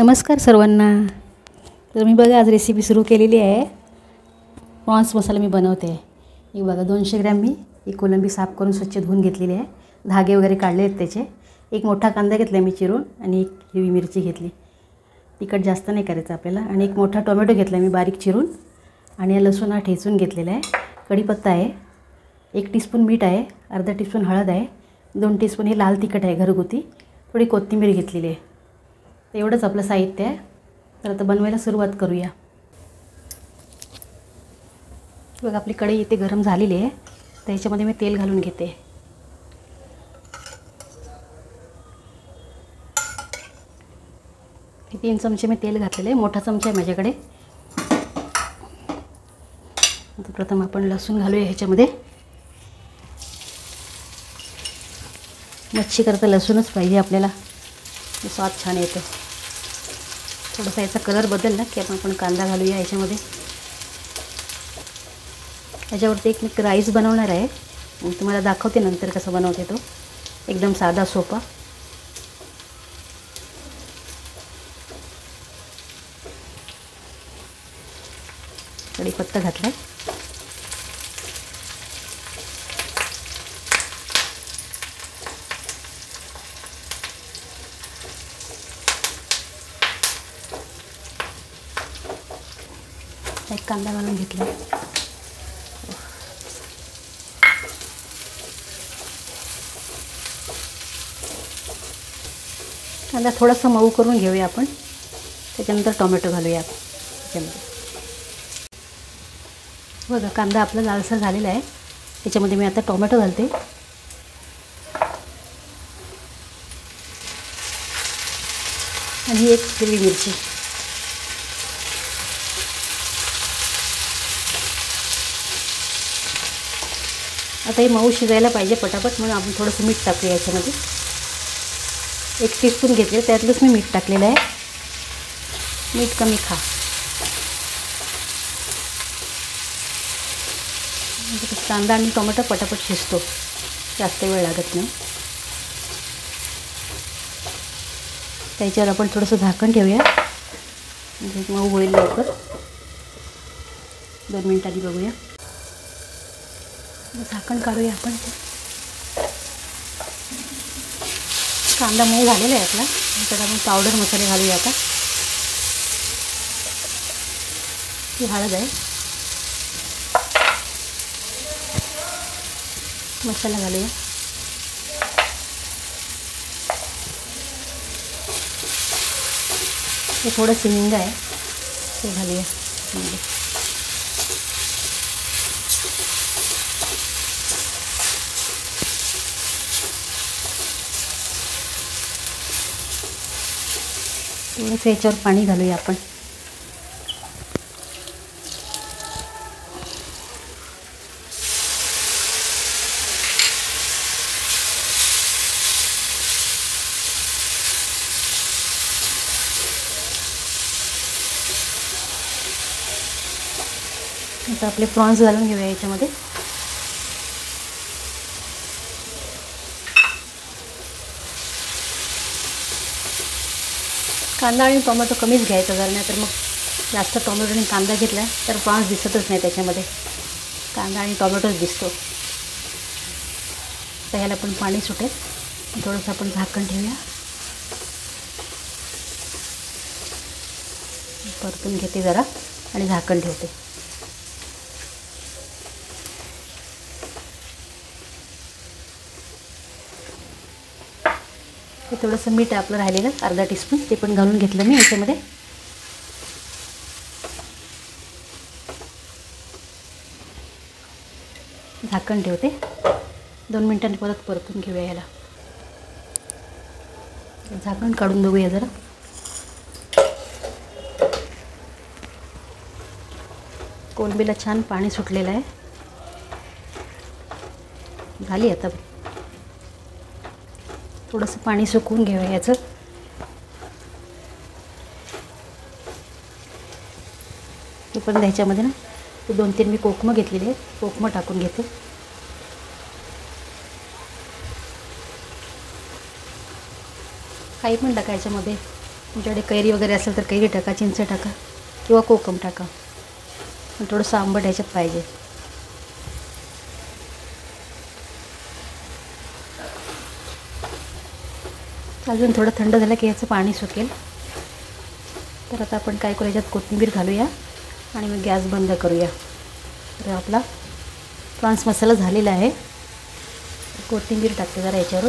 नमस्कार सर्वांना. तर मी बघा आज रेसिपी सुरू केलेली आहे. प्रॉन्स मसाला मी बनवते. एक बघा 200 ग्रॅम मी एक कोलंबी साफ करून स्वच्छ धुवून घेतलेली आहे. धागे वगैरे काढले आहेत त्याचे. एक मोठा कांदा घेतला मी चिरून आणि एक हिरवी मिरची घेतली. तिखट जास्त नाही करायचं आपल्याला. आणि एक मोठा टोमॅटो घेतला मी बारीक चिरून आणि लसूण ठेचून घेतलेला आहे. कढीपत्ता आहे, 1 टीस्पून मीठ आहे, अर्धा टीस्पून हळद आहे, 2 टीस्पून हे लाल तिखट आहे घरगुती, थोडी कोथिंबीर घेतलेली आहे. एवढंच आपलं साहित्य आहे. तर आता बनवायला सुरुवात करूया. बघा आपली कढई इथे गरम झालेली आहे. त्याच्यामध्ये मी तेल घालून घेते. हे 3 चमचे मी तेल घातलेले आहे. मोठा चमचा आहे माझ्याकडे. आता प्रथम आपण लसूण घालूया ह्याच्यामध्ये. मच्छी करता लसूणच पाहिजे आपल्याला, स्वाद छान येतो. थोडासा याचा कलर बदलला की आपण कांदा घालूया याच्यामध्ये. याच्यावरती एक मी राईस बनवणार आहे. तुम्हाला दाखवते नंतर कसं बनवते तो. एकदम साधा सोपा. कढीपत्ता घातला. एक कांदा घालून घेतला. कांदा थोडासा मऊ करून घेऊया आपण. त्याच्यानंतर टोमॅटो घालूया त्याच्यामध्ये. बघा कांदा आपला लालसर झालेला आहे. त्याच्यामध्ये मी आता टोमॅटो घालते आणि एक हिरवी मिरची. आता हे मऊ शिजायला पाहिजे पटापट, म्हणून आपण थोडंसं मीठ टाकूया याच्यामध्ये. 1 टीस्पून घेतले, त्यातलंच मी मीठ टाकलेलं आहे. मीठ कमी खा. कांदा आणि टोमॅटो पटापट शिजतो, जास्त वेळ लागत नाही. त्याच्यावर आपण थोडंसं झाकण ठेवूया, म्हणजे मऊ होईल लवकर. 2 मिनिटांनी बघूया. झाकण काढूया आपण. कांदा मऊ झालेला आहे आपला. नंतर आपण पावडर मसाले घालूया आता. ही हळद आहे. मसाला घालूया. हे थोडंसं हिंग आहे, ते घालूया. थोडंसं याच्यावर पाणी घालूया आपण. आता आपले प्रॉन्स घालून घेऊया याच्यामध्ये. कांदा आणि टोमॅटो कमीच घ्यायचा जर, नाही तर मग जास्त टोमॅटो आणि कांदा घेतला तर प्रॉन्स दिसतच नाही त्याच्यामध्ये. कांदा आणि टोमॅटोच दिसतो. तर ह्याला पण पाणी सुटेल. थोडंसं आपण झाकण ठेवूया. परतून घेते जरा आणि झाकण ठेवते. हे थोडंसं मीठ आपलं राहिलेलं अर्धा टीस्पून, ते पण घालून घेतलं मी याच्यामध्ये. झाकण ठेवते. 2 मिनिटांनी परत परतून घेऊया याला. झाकण काढून बघूया जरा. कोलंबीला छान पाणी सुटलेलं आहे. झाली आता. थोडंसं पाणी सुकवून घेऊया याचं. ते पण ह्याच्यामध्ये ना 2-3 मी कोकमं घेतलेली आहे. कोकमं टाकून घेते. काही पण टाका याच्यामध्ये. तुमच्याकडे कैरी वगैरे असेल तर कैरी टाका, चिंच टाका किंवा कोकम टाका. पण थोडंसं आंबट ह्याच्यात पाहिजे. अजून थोडं थंड झालं की ह्याचं पाणी सुकेल. तर आता आपण काय करू, ह्याच्यात कोथिंबीर घालूया आणि मग गॅस बंद करूया. तर आपला प्रॉन्स मसाला झालेला आहे. कोथिंबीर टाकते जरा याच्यावर.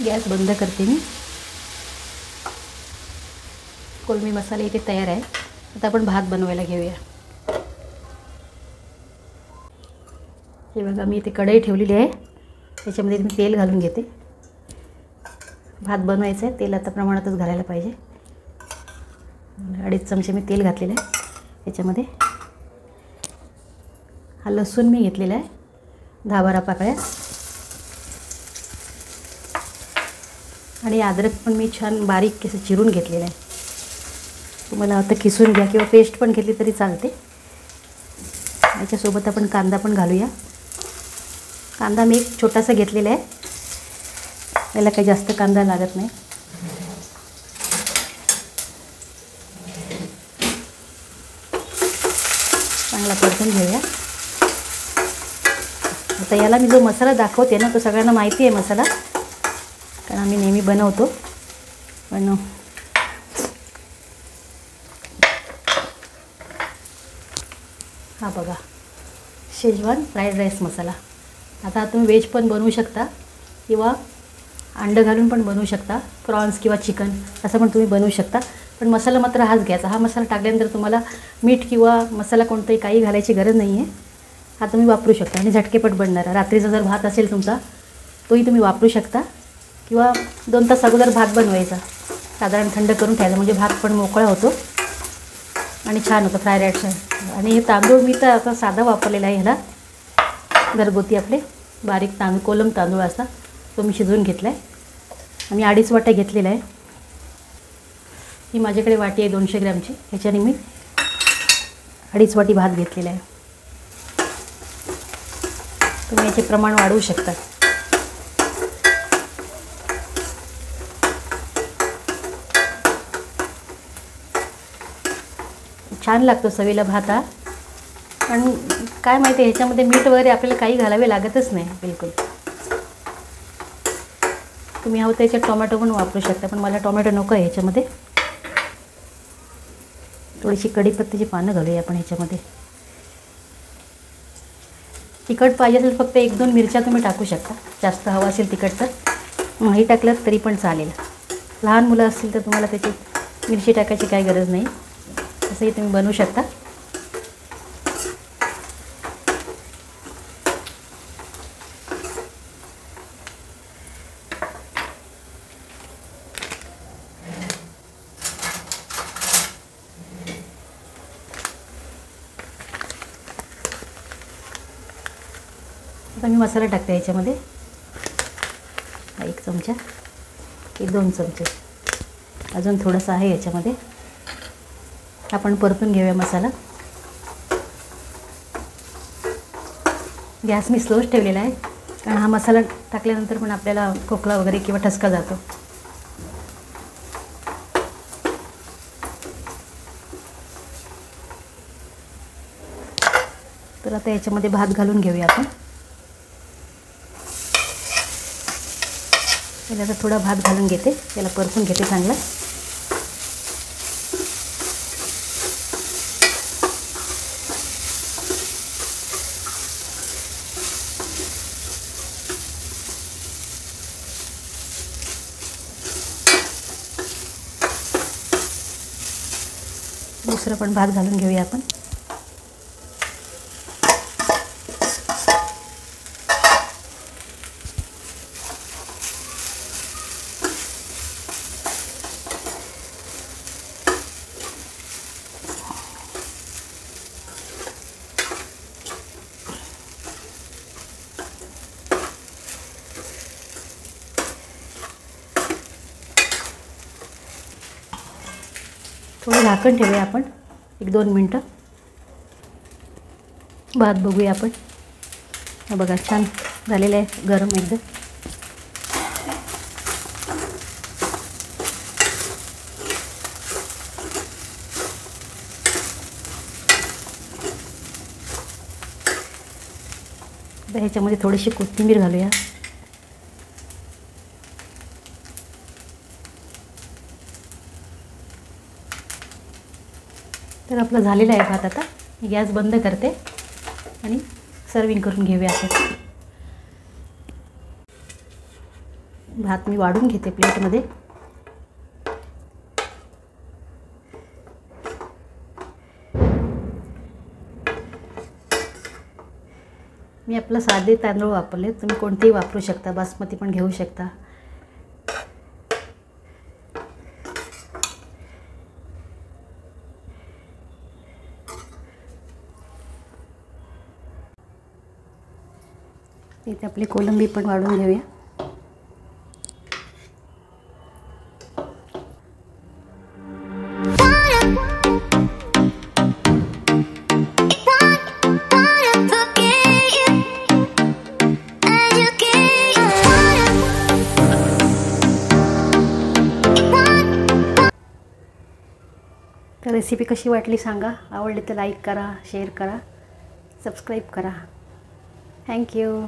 गॅस बंद करते मी. कोलमी मसाला इथे तयार आहे. आता आपण भात बनवायला घेऊया. हे बघा, मी इथे कढई ठेवलेली आहे. त्याच्यामध्ये मी तेल घालून घेते. भात बनवायचं आहे, तेल आता प्रमाणातच घालायला पाहिजे. 2.5 चमचे मी तेल घातलेलं आहे. याच्यामध्ये हा लसूण मी घेतलेला आहे 10-12 पाकळ्या. आणि अद्रक पण मी छान बारीक असं चिरून घेतलेलं आहे. तुम्हाला आता किसून घ्या किंवा पेस्ट पण घेतली तरी चालते. याच्यासोबत आपण कांदा पण घालूया. कांदा मी एक छोटासा घेतलेला आहे. याला काही जास्त कांदा लागत नाही. चांगला परतून घेऊया. आता याला मी जो मसाला दाखवते ना, तो सगळ्यांना माहिती आहे मसाला, कारण आम्ही नेहमी बनवतो. पण हा बघा, शेजवान फ्राईड राईस मसाला. आता तुम्ही व्हेज पण बनवू शकता किंवा अंडं घालून पण बनवू शकता. प्रॉन्स किंवा चिकन असं पण तुम्ही बनवू शकता. पण मसाला मात्र हाच घ्यायचा. हा मसाला टाकल्यानंतर तुम्हाला मीठ किंवा मसाला कोणताही काही घालायची गरज नाही आहे. हा तुम्ही वापरू शकता आणि झटकेपट बनणारा. रात्रीचा जर भात असेल तुमचा, तोही तुम्ही वापरू शकता. किंवा 2 तास अगोदर भात बनवायचा, साधारण थंड करून ठेवायचा, म्हणजे भात पण मोकळा होतो आणि छान होतं फ्राय राईस. आणि हे तांदूळ मी तर आता साधा वापरलेला आहे. ह्याला घरगुती आपले बारीक तांदूळ, कोलम तांदूळ असा, तो मी शिजवून घेतला आहे. आणि 2.5 वाट्या घेतलेला आहे. ही माझ्याकडे वाटी आहे 200 ग्रॅमची. ह्याच्याने मी 2.5 वाटी भात घेतलेला आहे. तुम्ही याचे प्रमाण वाढवू शकता. छान लागतो चवीला भात हा. पण काय माहिती आहे, ह्याच्यामध्ये मीठ वगैरे आपल्याला काही घालावे लागतच नाही बिलकुल. तुम्ही हवं त्याच्यात टोमॅटो पण वापरू शकता, पण मला टोमॅटो नको आहे ह्याच्यामध्ये. थोडीशी कढीपत्त्याची पानं घालूया आपण ह्याच्यामध्ये. तिखट पाहिजे असेल फक्त 1-2 मिरच्या तुम्ही टाकू शकता. जास्त हवं असेल तिखट तर नाही टाकलं तरी पण चालेल. लहान मुलं असतील तर तुम्हाला त्याची मिरची टाकायची काही गरज नाही. असंही तुम्ही बनवू शकता. आता मी मसाला टाकते याच्यामध्ये. 1 चमचा, 2 चमचे, अजून थोडंसं आहे याच्यामध्ये. आपण परतून घेऊया मसाला. गॅस मी स्लोच ठेवलेला आहे, कारण हा मसाला टाकल्यानंतर पण आपल्याला खोकला वगैरे किंवा ठसका जातो. तर आता याच्यामध्ये भात घालून घेऊया आपण. त्याला आता थोडा भात घालून घेते, त्याला परतून घेते चांगला. दुसरं पण भात घालून घेऊया आपण. थोडं झाकण ठेवूया आपण 1-2 मिनटं. भात बघूया आपण. हा बघा छान झालेलं आहे, गरम एकदम. तर ह्याच्यामध्ये थोडीशी कोथिंबीर घालूया. तर आपलं झालेलं आहे भात. आता मी गॅस बंद करते आणि सर्विंग करून घेऊया आपण. भात मी वाढून घेते प्लेटमध्ये. मी आपलं साधे तांदूळ वापरले, तुम्ही कोणतेही वापरू शकता, बासमती पण घेऊ शकता. इथे आपली कोलंबी पण वाढून घेऊया. तर रेसिपी कशी वाटली सांगा. आवडली तर लाईक करा, शेअर करा, सबस्क्राईब करा. थँक्यू.